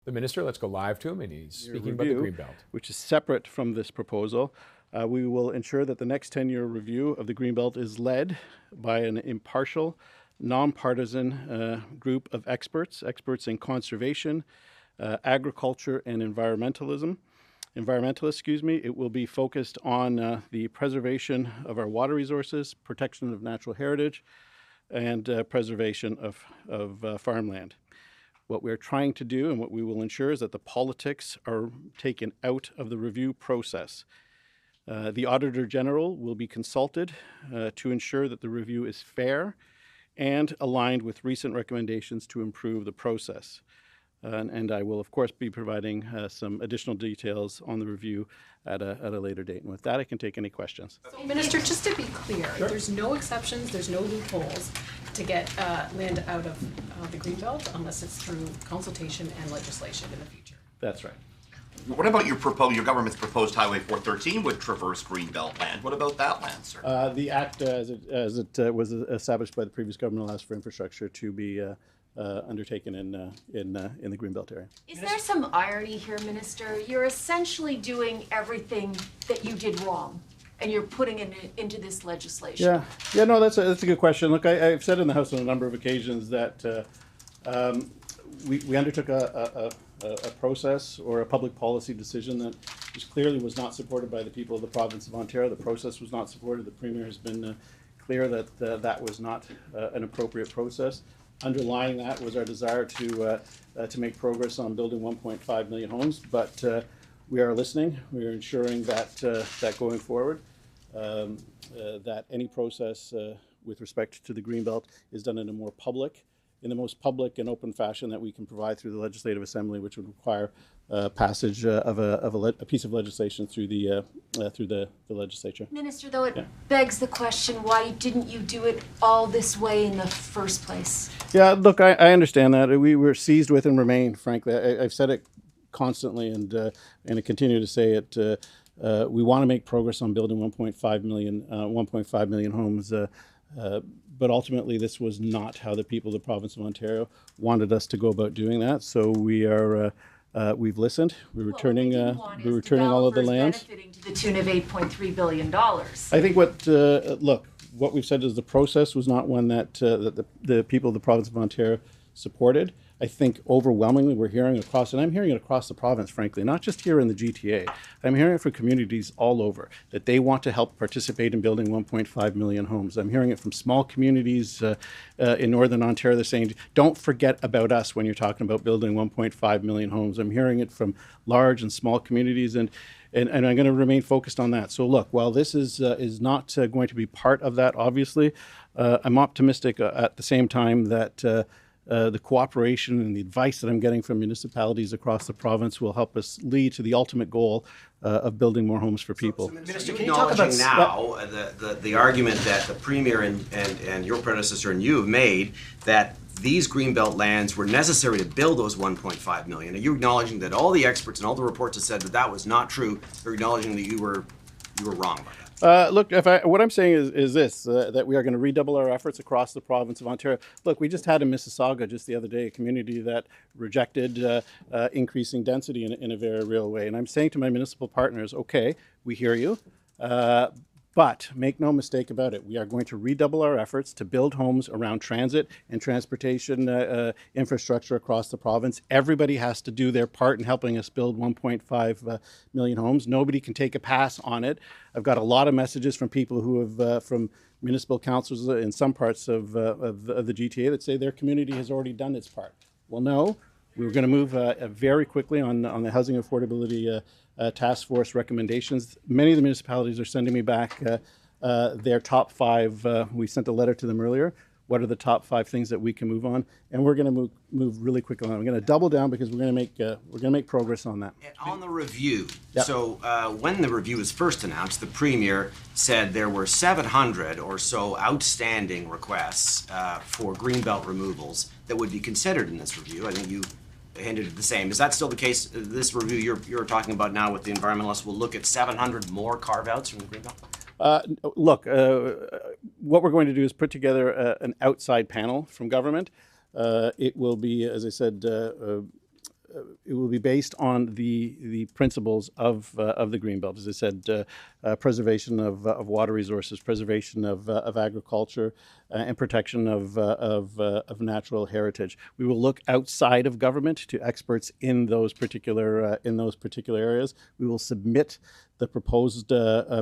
the Minister. Let's go live to him, and he's speaking about the Greenbelt. Which is separate from this proposal. We will ensure that the next 10-year review of the Greenbelt is led by an impartial, nonpartisan group of experts in conservation, agriculture, and environmentalists. It will be focused on the preservation of our water resources, protection of natural heritage, and preservation of farmland. What we're trying to do and what we will ensure is that the politics are taken out of the review process. The Auditor General will be consulted to ensure that the review is fair and aligned with recent recommendations to improve the process. And I will, of course, be providing some additional details on the review at a later date. And with that, I can take any questions. So, Minister, just to be clear, there's no exceptions, there's no loopholes to get land out of the Greenbelt unless it's through consultation and legislation in the future. That's right. What about your government's proposed Highway 413 would traverse Greenbelt land? What about that land, sir? The Act, as it was established by the previous government, allows for infrastructure to be undertaken in the Greenbelt area. Is there some irony here, Minister? You're essentially doing everything that you did wrong, and you're putting it into this legislation. Yeah. No, that's a good question. Look, I've said in the House on a number of occasions that we undertook a process or a public policy decision that clearly was not supported by the people of the province of Ontario. The process was not supported. The Premier has been clear that that was not an appropriate process. Underlying that was our desire to make progress on building 1.5 million homes, but we are listening. We are ensuring that that going forward, that any process with respect to the Greenbelt is done in the most public and open fashion that we can provide through the Legislative Assembly, which would require passage of a piece of legislation through the legislature. Minister, though, it begs the question, why didn't you do it all this way in the first place? Yeah, look, I understand that. We were seized with and remain, frankly. I've said it constantly and I continue to say it. We want to make progress on building 1.5 million homes. But ultimately, this was not how the people of the province of Ontario wanted us to go about doing that. So we've listened. We're returning all of the land. Benefiting to the tune of $8.3 billion. I think what we've said is the process was not one that the people of the province of Ontario supported. I think overwhelmingly we're hearing across, and I'm hearing it across the province, frankly, not just here in the GTA. I'm hearing it from communities all over, that they want to help participate in building 1.5 million homes. I'm hearing it from small communities in Northern Ontario. They're saying, don't forget about us when you're talking about building 1.5 million homes. I'm hearing it from large and small communities, and I'm going to remain focused on that. So look, while this is not going to be part of that, obviously, I'm optimistic at the same time that the cooperation and the advice that I'm getting from municipalities across the province will help us lead to the ultimate goal of building more homes for people. So Minister, can you talk about now the argument that the Premier and your predecessor and you have made that these Greenbelt lands were necessary to build those 1.5 million? Are you acknowledging that all the experts and all the reports have said that that was not true? You're acknowledging that you were wrong about that? Look, what I'm saying is this, that we are going to redouble our efforts across the province of Ontario. Look, we just had in Mississauga just the other day a community that rejected increasing density in a very real way. And I'm saying to my municipal partners, okay, we hear you, but make no mistake about it. We are going to redouble our efforts to build homes around transit and transportation infrastructure across the province. Everybody has to do their part in helping us build 1.5 million homes. Nobody can take a pass on it. I've got a lot of messages from people who have, from municipal councils in some parts of the GTA that say their community has already done its part. Well, no. We're going to move very quickly on the housing affordability task force recommendations. Many of the municipalities are sending me back their top 5. We sent a letter to them earlier. What are the top 5 things that we can move on? And we're going to move really quickly on. We're going to double down because we're going to make progress on that. On the review. Yep. So when the review was first announced, the Premier said there were 700 or so outstanding requests for Greenbelt removals that would be considered in this review. I think you hinted at the same. Is that still the case? This review you're talking about now with the environmentalists will look at 700 more carve-outs from the Greenbelt? Look, what we're going to do is put together an outside panel from government. It will be, as I said, it will be based on the principles of the Greenbelt. As I said, preservation of water resources, preservation of agriculture, and protection of natural heritage. We will look outside of government to experts in those particular areas. We will submit the proposed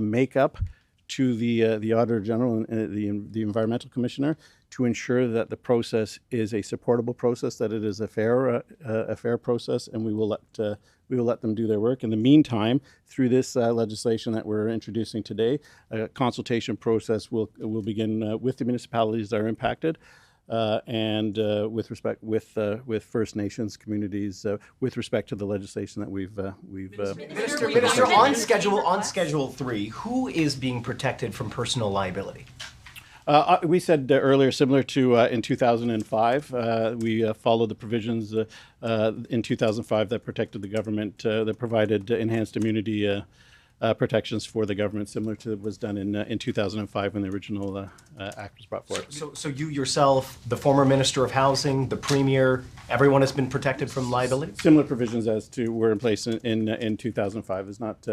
makeup to the Auditor General and the Environmental Commissioner to ensure that the process is a supportable process, that it is a fair process, and we will let them do their work. In the meantime, through this legislation that we're introducing today, a consultation process will begin with the municipalities that are impacted. And with First Nations communities, with respect to the legislation that we've Minister, on Schedule 3, who is being protected from personal liability? We said earlier, similar to in 2005, we followed the provisions in 2005 that protected the government, that provided enhanced immunity protections for the government, similar to what was done in 2005 when the original act was brought forward. So you yourself, the former Minister of Housing, the Premier, everyone has been protected from liability? Similar provisions as to were in place in 2005. There's not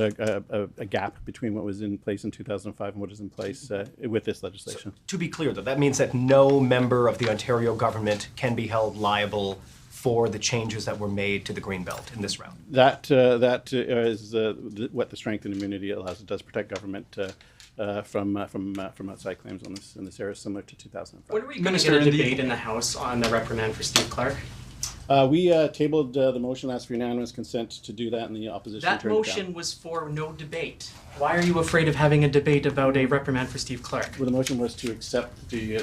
a gap between what was in place in 2005 and what is in place with this legislation. So, to be clear, though, that means that no member of the Ontario government can be held liable for the changes that were made to the Greenbelt in this round. That is what the strength and immunity allows. It does protect government from outside claims on this in this area, similar to 2005. When are we going to get a debate in the House on the reprimand for Steve Clark? We tabled the motion, asked for unanimous consent to do that, and the opposition That turned it down. motion was for no debate. Why are you afraid of having a debate about a reprimand for Steve Clark? Well, the motion was to accept the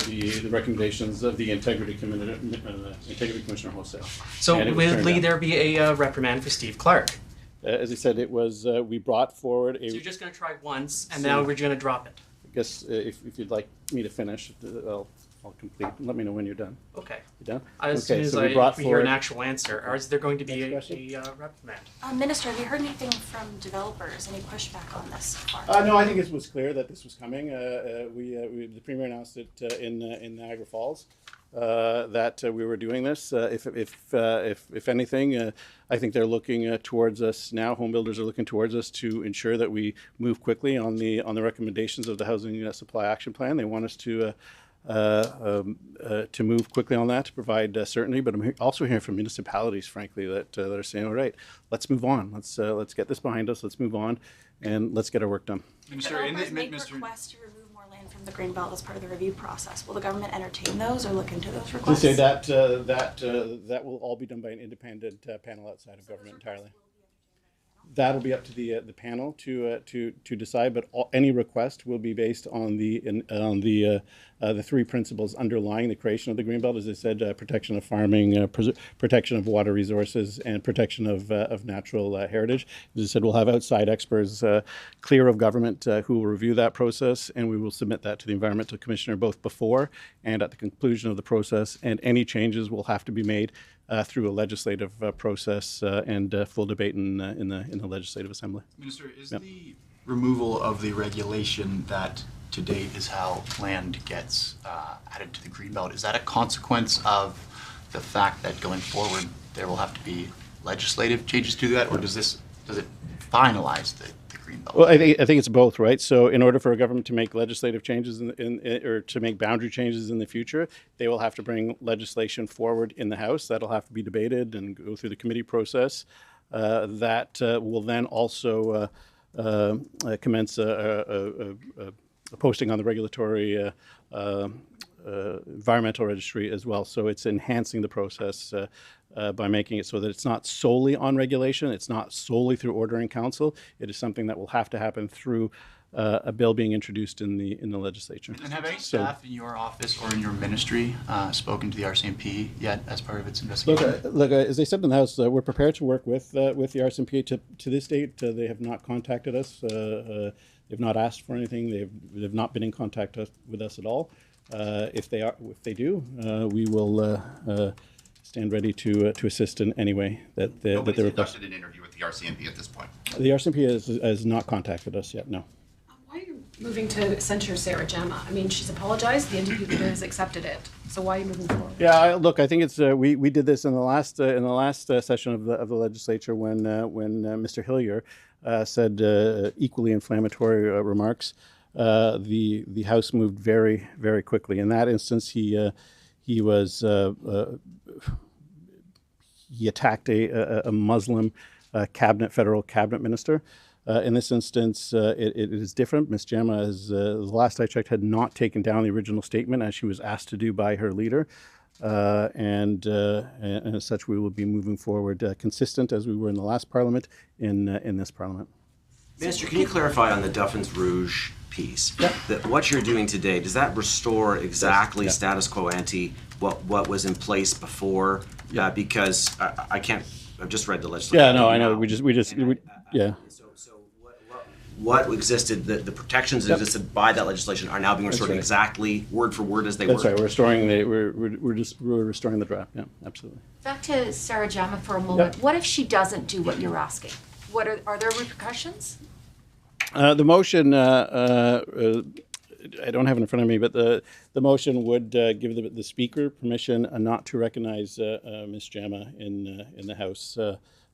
recommendations of the Integrity Commissioner Wholesale. So And it was will turned down. there be a reprimand for Steve Clark? As I said, it was we brought forward a. So you're just going to try once, and now we're going to drop it. I guess if you'd like me to finish, I'll complete. Let me know when you're done. Okay. You done? As soon as we brought we hear an forward. actual answer, or is there going to be Next a reprimand? Minister, have you heard anything from developers? Any pushback on this so far? No, I think it was clear that this was coming. The Premier announced it in Niagara Falls that we were doing this. If anything, I think they're looking towards us now. Home builders are looking towards us to ensure that we move quickly on the recommendations of the Housing Supply Action Plan. They want us to move quickly on that to provide certainty. But I'm also hearing from municipalities, frankly, that are saying, "All right, let's move on. Let's get this behind us. Let's move on, and let's get our work done." Developers make requests to remove more land from the Greenbelt as part of the review process. Will the government entertain those or look into those To requests? say that will all be done by an independent panel outside of government entirely. That'll be up to the panel to decide, but any request will be based on the three principles underlying the creation of the Greenbelt. As I said, protection of farming, protection of water resources, and protection of natural heritage. As I said, we'll have outside experts clear of government who will review that process, and we will submit that to the Environmental Commissioner both before and at the conclusion of the process. And any changes will have to be made through a legislative process and full debate in the Legislative Assembly. Minister, is the removal of the regulation that to date is how land gets added to the Greenbelt, is that a consequence of the fact that going forward there will have to be legislative changes to that, or does it finalize the Greenbelt? Well, I think it's both, right? So in order for a government to make legislative changes or to make boundary changes in the future, they will have to bring legislation forward in the House. That'll have to be debated and go through the committee process. That will then also commence a posting on the regulatory environmental registry as well. So it's enhancing the process by making it so that it's not solely on regulation, it's not solely through order in council. It is something that will have to happen through a bill being introduced in the legislature. And have any staff in your office or in your ministry spoken to the RCMP yet as part of its investigation? Look, as I said in the House, we're prepared to work with the RCMP. To this date, they have not contacted us. They've not asked for anything. They've not been in contact with us at all. If they do, we will stand ready to assist in any way that they request. Nobody's conducted an interview with the RCMP at this point. The RCMP has not contacted us yet. No. Why are you moving to censure Sarah Gemma? I mean, she's apologized, the NDP leader has accepted it, so why are you moving forward? Yeah, look, I think it's we did this in the last session of the legislature when Mr. Hillier said equally inflammatory remarks. The House moved very, very quickly. In that instance, he attacked a Muslim federal cabinet minister. In this instance, it is different. Ms. Gemma, the last I checked, had not taken down the original statement as she was asked to do by her leader. And as such, we will be moving forward consistent as we were in the last Parliament in this Parliament. Minister, can you clarify on the Duffins Rouge piece? Yeah. That what you're doing today, does that restore exactly Yeah. status quo ante what was in place before? Yeah. Because I can't, I've just read the legislation. Yeah, no, I know. Yeah. So what existed, the protections that existed by that legislation are now being restored right. exactly word for word as they That's were? right. We're restoring the draft. Yeah, absolutely. Back to Sarah Gemma for a moment. Yep. What if she doesn't do what you're asking? What are there repercussions? The motion, I don't have it in front of me, but the motion would give the Speaker permission not to recognize Ms. Gemma in the House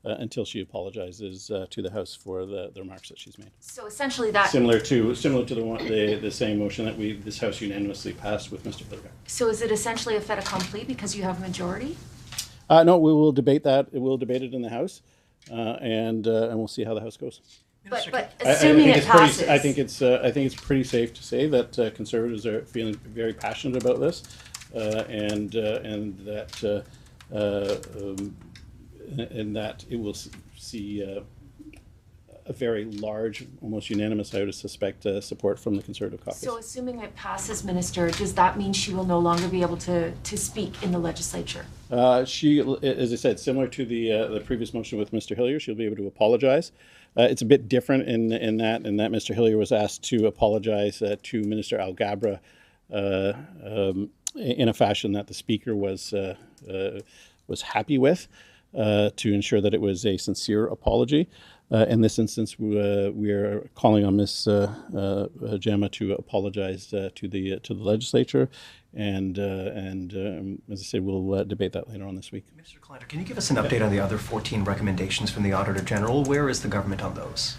until she apologizes to the House for the remarks that she's made. So essentially that. Similar to the same motion that this House unanimously passed with Mr. Hillier. So is it essentially a fait accompli because you have a majority? No, we will debate that. We'll debate it in the House, and we'll see how the House goes. But assuming it passes. I think it's pretty safe to say that Conservatives are feeling very passionate about this, and that it will see a very large, almost unanimous, I would suspect, support from the Conservative caucus. So assuming it passes, Minister, does that mean she will no longer be able to speak in the legislature? She, as I said, similar to the previous motion with Mr. Hillier, she'll be able to apologize. It's a bit different in that Mr. Hillier was asked to apologize to Minister Alghabra in a fashion that the Speaker was happy with, to ensure that it was a sincere apology. In this instance, we are calling on Ms. Gemma to apologize to the legislature, and as I said, we'll debate that later on this week. Mr. Calandra, can you give us an update on the other 14 recommendations from the Auditor General? Where is the government on those?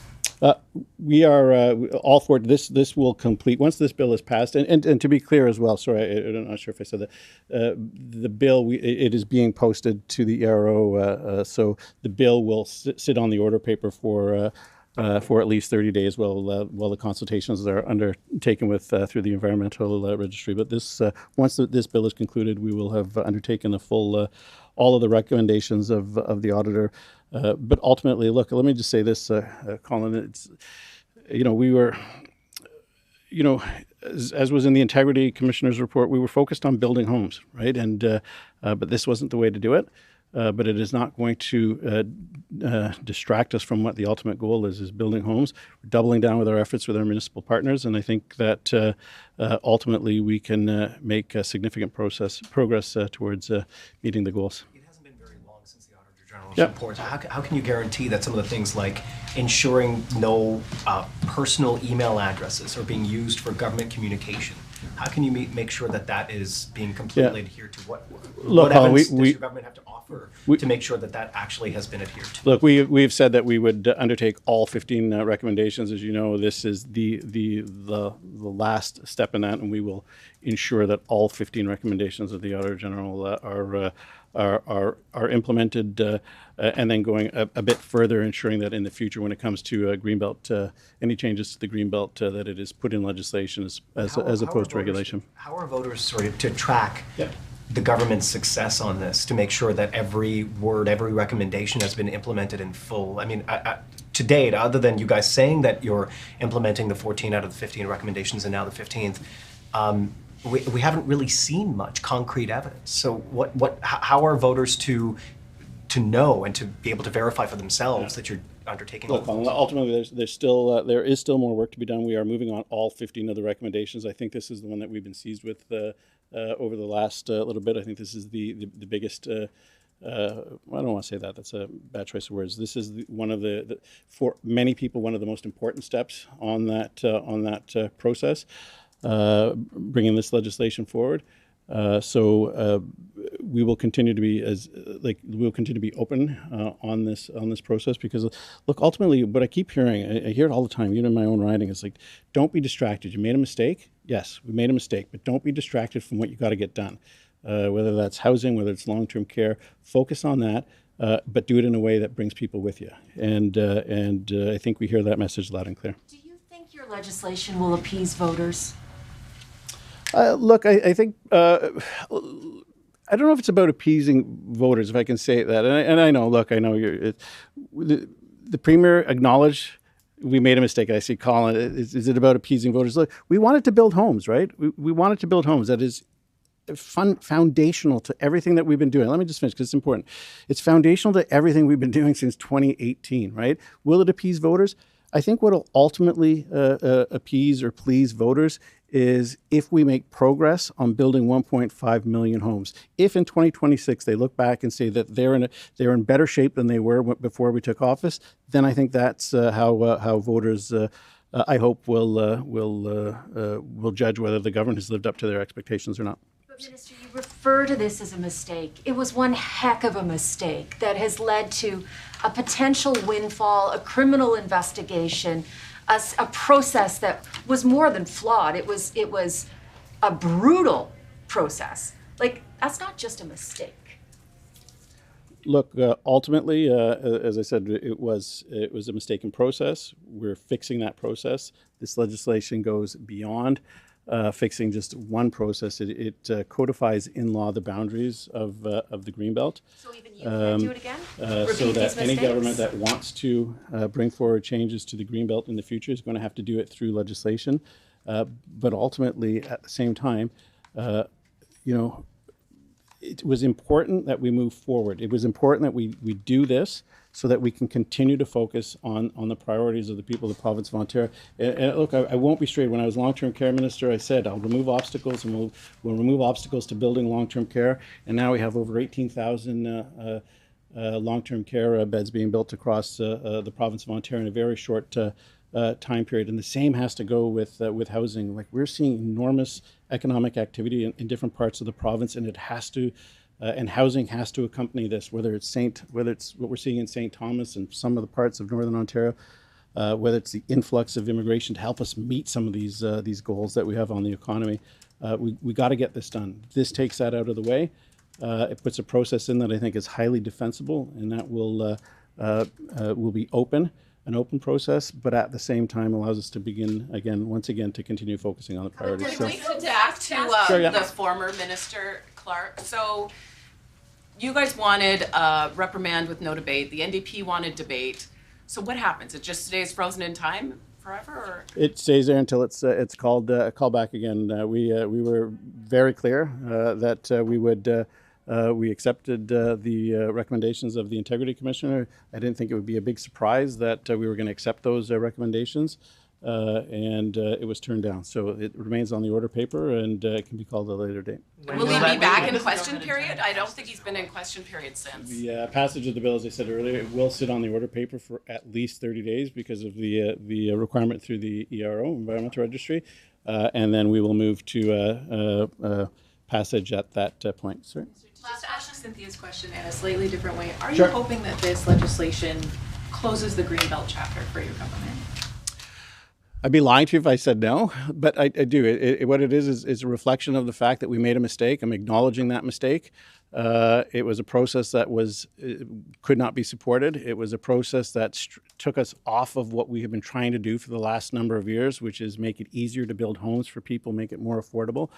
We are all for this. This will complete once this bill is passed. And to be clear as well, sorry, I'm not sure if I said that. The bill it is being posted to the ERO, so the bill will sit on the order paper for at least 30 days while the consultations are undertaken with through the environmental registry. But this once this bill is concluded, we will have undertaken a full all of the recommendations of the auditor. But ultimately, look, let me just say this, Colin, it's, we were, as was in the Integrity Commissioner's report, we were focused on building homes, right? And, but this wasn't the way to do it. But it is not going to distract us from what the ultimate goal is building homes. We're doubling down with our efforts with our municipal partners, and I think that ultimately we can make significant progress towards meeting the goals. It hasn't been very long since the Auditor General's report. How can you guarantee that some of the things like ensuring no personal email addresses are being used for government communication? How can you make sure that that is being completely adhered to? What evidence does your government have to offer to make sure that that actually has been adhered to? Look, we've said that we would undertake all 15 recommendations. As you know, this is the last step in that, and we will ensure that all 15 recommendations of the Auditor General are implemented, and then going a bit further, ensuring that in the future, when it comes to Greenbelt, any changes to the Greenbelt, that it is put in legislation as opposed to regulation. How are voters sort of to track the government's success on this to make sure that every word, every recommendation has been implemented in full? I mean, to date, other than you guys saying that you're implementing the 14 out of the 15 recommendations and now the 15th, we haven't really seen much concrete evidence. So how are voters to know and to be able to verify for themselves that you're undertaking? Look, ultimately, there is still more work to be done. We are moving on all 15 of the recommendations. I think this is the one that we've been seized with over the last little bit. I think this is the biggest I don't want to say that. That's a bad choice of words. This is one of the, for many people, one of the most important steps on that process, bringing this legislation forward. So we will continue to be we'll continue to be open on this process, because look, ultimately what I keep hearing, I hear it all the time, even in my own writing, is like, don't be distracted. You made a mistake. Yes, we made a mistake, but don't be distracted from what you got to get done. Whether that's housing, whether it's long-term care, focus on that, but do it in a way that brings people with you. And I think we hear that message loud and clear. Do you think your legislation will appease voters? Look, I think, I don't know if it's about appeasing voters, if I can say that. And I know, look, I know the Premier acknowledged we made a mistake. I see Colin, is it about appeasing voters? Look, we wanted to build homes, right? We wanted to build homes. That is foundational to everything that we've been doing. Let me just finish because it's important. It's foundational to everything we've been doing since 2018, right? Will it appease voters? I think what will ultimately appease or please voters is if we make progress on building 1.5 million homes. If in 2026 they look back and say that they're in better shape than they were before we took office, then I think that's how voters, I hope, will judge whether the government has lived up to their expectations or not. But Minister, you refer to this as a mistake. It was one heck of a mistake that has led to a potential windfall, a criminal investigation, a process that was more than flawed. It was a brutal process. Like, that's not just a mistake. Look, ultimately, as I said, it was a mistaken process. We're fixing that process. This legislation goes beyond fixing just one process. It codifies in law the boundaries of the Greenbelt. So even you can do it again? So that any government that wants to bring forward changes to the Greenbelt in the future is going to have to do it through legislation. But ultimately, at the same time, it was important that we move forward. It was important that we do this so that we can continue to focus on the priorities of the people of the province of Ontario. And look, I won't be straight. When I was long-term care minister, I said I'll remove obstacles, and we'll remove obstacles to building long-term care. And now we have over 18,000 long-term care beds being built across the province of Ontario in a very short time period. And the same has to go with housing. Like, we're seeing enormous economic activity in different parts of the province, and it has to. And housing has to accompany this, whether it's what we're seeing in St. Thomas and some of the parts of Northern Ontario, whether it's the influx of immigration to help us meet some of these goals that we have on the economy. We got to get this done. This takes that out of the way. It puts a process in that I think is highly defensible, and that will be an open process, but at the same time allows us to begin once again to continue focusing on the priorities. Can we go back to Sure, yeah. the former Minister Clark? So you guys wanted a reprimand with no debate. The NDP wanted debate. So what happens? It just stays frozen in time forever? Or? It stays there until it's called back again. We were very clear that we accepted the recommendations of the Integrity Commissioner. I didn't think it would be a big surprise that we were going to accept those recommendations, and it was turned down. So it remains on the order paper, and it can be called at a later date. Will he be back in question period? I don't think he's been in question period since. The passage of the bill, as I said earlier, it will sit on the order paper for at least 30 days because of the requirement through the ERO, Environmental Registry, and then we will move to passage at that point. Sorry. Just to ask Cynthia's question in a slightly different way, are Sure. you hoping that this legislation closes the Greenbelt chapter for your government? I'd be lying to you if I said no, but I do. What it is a reflection of the fact that we made a mistake. I'm acknowledging that mistake. It was a process that could not be supported. It was a process that took us off of what we have been trying to do for the last number of years, which is make it easier to build homes for people, make it more affordable.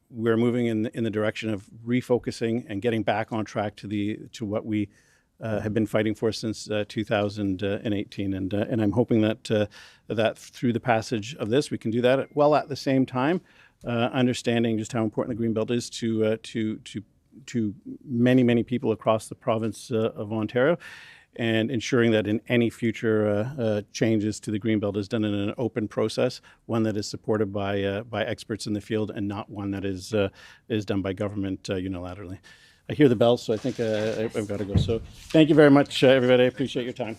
We're moving in the direction of refocusing and getting back on track to what we have been fighting for since 2018, and I'm hoping that that through the passage of this we can do that, while at the same time understanding just how important the Greenbelt is to many people across the province of Ontario. and ensuring that in any future changes to the Greenbelt is done in an open process, one that is supported by experts in the field and not one that is done by government unilaterally. I hear the bells, so I think I've got to go. So thank you very much, everybody. I appreciate your time.